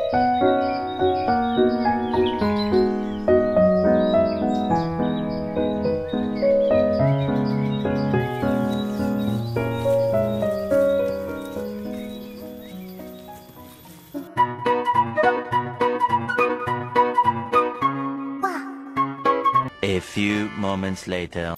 A few moments later.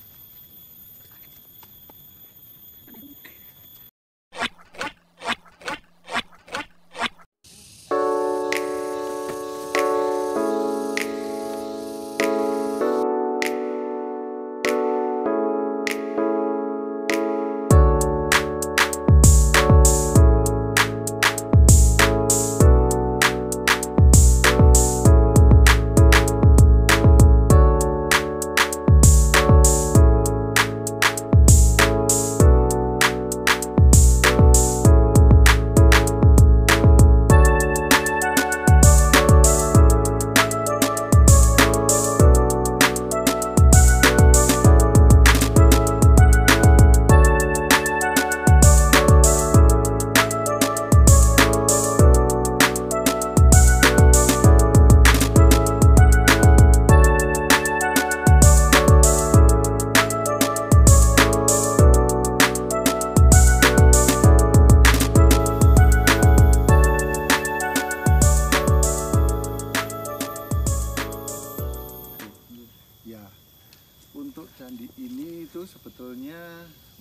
Untuk candi ini itu sebetulnya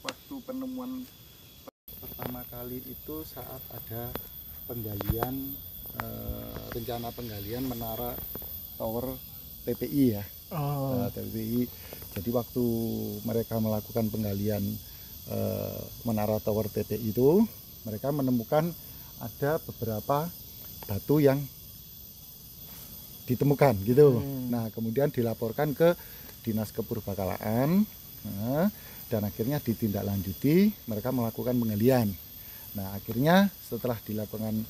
waktu penemuan pertama kali itu saat ada penggalian rencana penggalian menara tower TPI ya. TPI. Jadi waktu mereka melakukan penggalian menara tower TPI itu, mereka menemukan ada beberapa batu yang ditemukan gitu. Nah, kemudian dilaporkan ke Dinas Kepurbakalaan, dan akhirnya ditindaklanjuti, mereka melakukan penggalian. Nah, akhirnya setelah dilakukan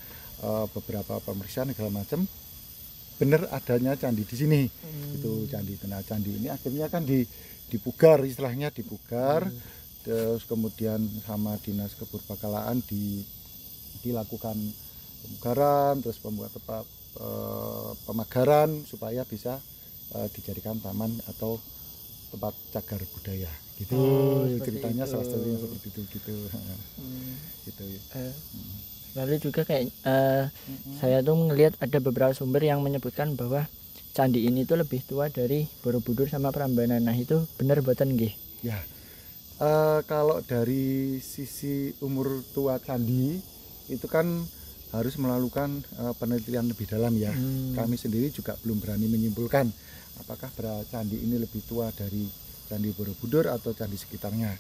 beberapa pemeriksaan segala macam, benar adanya candi di sini. Itu candi. Nah, candi ini akhirnya kan dipugar, istilahnya dipugar, terus kemudian sama Dinas Kepurbakalaan dilakukan pemugaran, terus pembuat tempat pemagaran supaya bisa dijadikan taman atau tempat cagar budaya gitu. Ceritanya salah satunya seperti itu gitu. Gitu. Lalu juga kayak saya tuh melihat ada beberapa sumber yang menyebutkan bahwa candi ini tuh lebih tua dari Borobudur sama Prambanan. Nah, itu benar boten nggih? Ya. Kalau dari sisi umur tua candi itu kan harus melakukan penelitian lebih dalam ya. Kami sendiri juga belum berani menyimpulkan apakah candi ini lebih tua dari Candi Borobudur atau candi sekitarnya.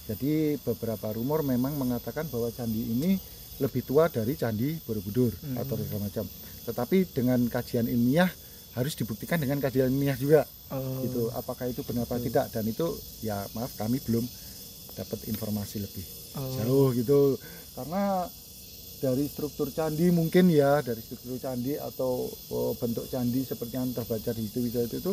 Jadi beberapa rumor memang mengatakan bahwa candi ini lebih tua dari Candi Borobudur atau segala macam. Tetapi dengan kajian ilmiah harus dibuktikan dengan kajian ilmiah juga. Gitu. Apakah itu benar atau tidak, dan itu ya maaf kami belum dapat informasi lebih jauh gitu. Karena dari struktur candi mungkin ya, dari struktur candi atau bentuk candi seperti yang terbaca di situ itu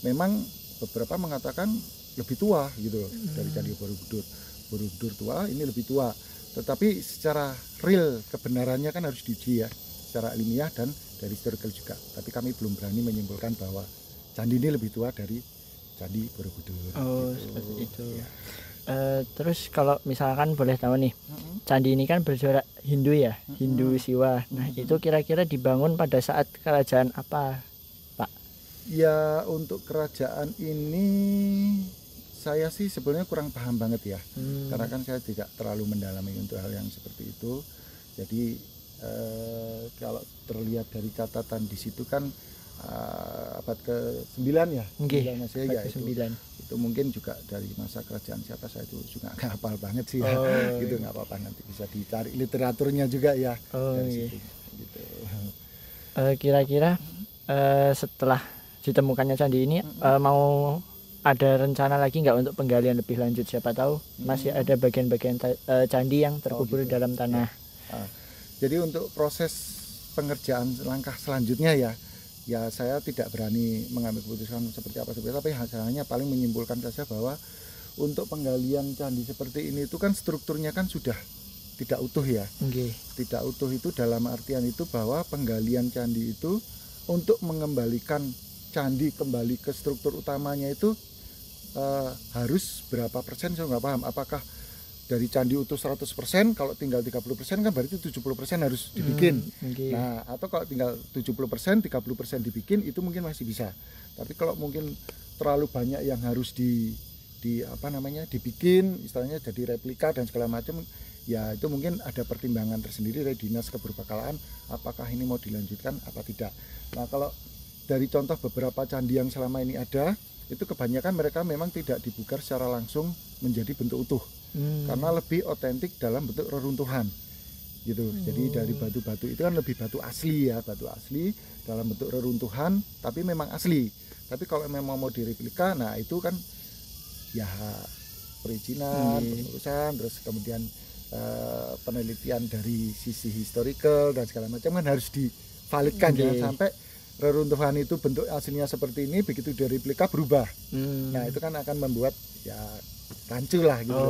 memang beberapa mengatakan lebih tua gitu dari Candi Borobudur. Borobudur tua, ini lebih tua. Tetapi secara real kebenarannya kan harus diuji ya, secara ilmiah dan dari historical juga. Tapi kami belum berani menyimpulkan bahwa candi ini lebih tua dari Candi Borobudur. Seperti itu. Ya. Terus kalau misalkan boleh tahu nih, candi ini kan bercorak Hindu ya, Hindu Siwa. Nah, itu kira-kira dibangun pada saat kerajaan apa, Pak? Ya, untuk kerajaan ini saya sih sebenarnya kurang paham banget ya, karena kan saya tidak terlalu mendalami untuk hal yang seperti itu. Jadi kalau terlihat dari catatan di situ kan abad ke-9 ya, ya itu mungkin juga dari masa kerajaan siapa, saya itu juga nggak hafal banget sih ya. Gitu nggak apa-apa, nanti bisa dicari literaturnya juga ya dari situ, gitu. Kira-kira setelah ditemukannya candi ini mau ada rencana lagi nggak untuk penggalian lebih lanjut? Siapa tahu masih ada bagian-bagian candi yang terkubur gitu. Dalam tanah. Jadi untuk proses pengerjaan langkah selanjutnya ya saya tidak berani mengambil keputusan seperti apa, tapi hasilnya paling menyimpulkan saja bahwa untuk penggalian candi seperti ini itu kan strukturnya kan sudah tidak utuh ya. Nggih. Tidak utuh itu dalam artian itu bahwa penggalian candi itu untuk mengembalikan candi kembali ke struktur utamanya itu harus berapa persen, saya nggak paham. Apakah dari candi utuh 100%, kalau tinggal 30% kan berarti 70% harus dibikin. Okay. Nah, atau kalau tinggal 70%, 30% dibikin, itu mungkin masih bisa. Tapi kalau mungkin terlalu banyak yang harus dibikin, istilahnya jadi replika dan segala macam, ya itu mungkin ada pertimbangan tersendiri dari Dinas Keperbakalaan, apakah ini mau dilanjutkan apa tidak. Nah, kalau dari contoh beberapa candi yang selama ini ada, itu kebanyakan mereka memang tidak dibuka secara langsung menjadi bentuk utuh, karena lebih otentik dalam bentuk reruntuhan gitu. Jadi dari batu-batu itu kan lebih batu asli ya, batu asli dalam bentuk reruntuhan tapi memang asli. Tapi kalau memang mau direplika, nah itu kan ya perizinan, pengurusan, terus kemudian penelitian dari sisi historical dan segala macam kan harus divalidkan. Jangan sampai reruntuhan itu bentuk aslinya seperti ini, begitu direplika berubah. Nah itu kan akan membuat ya rancu lah gitu.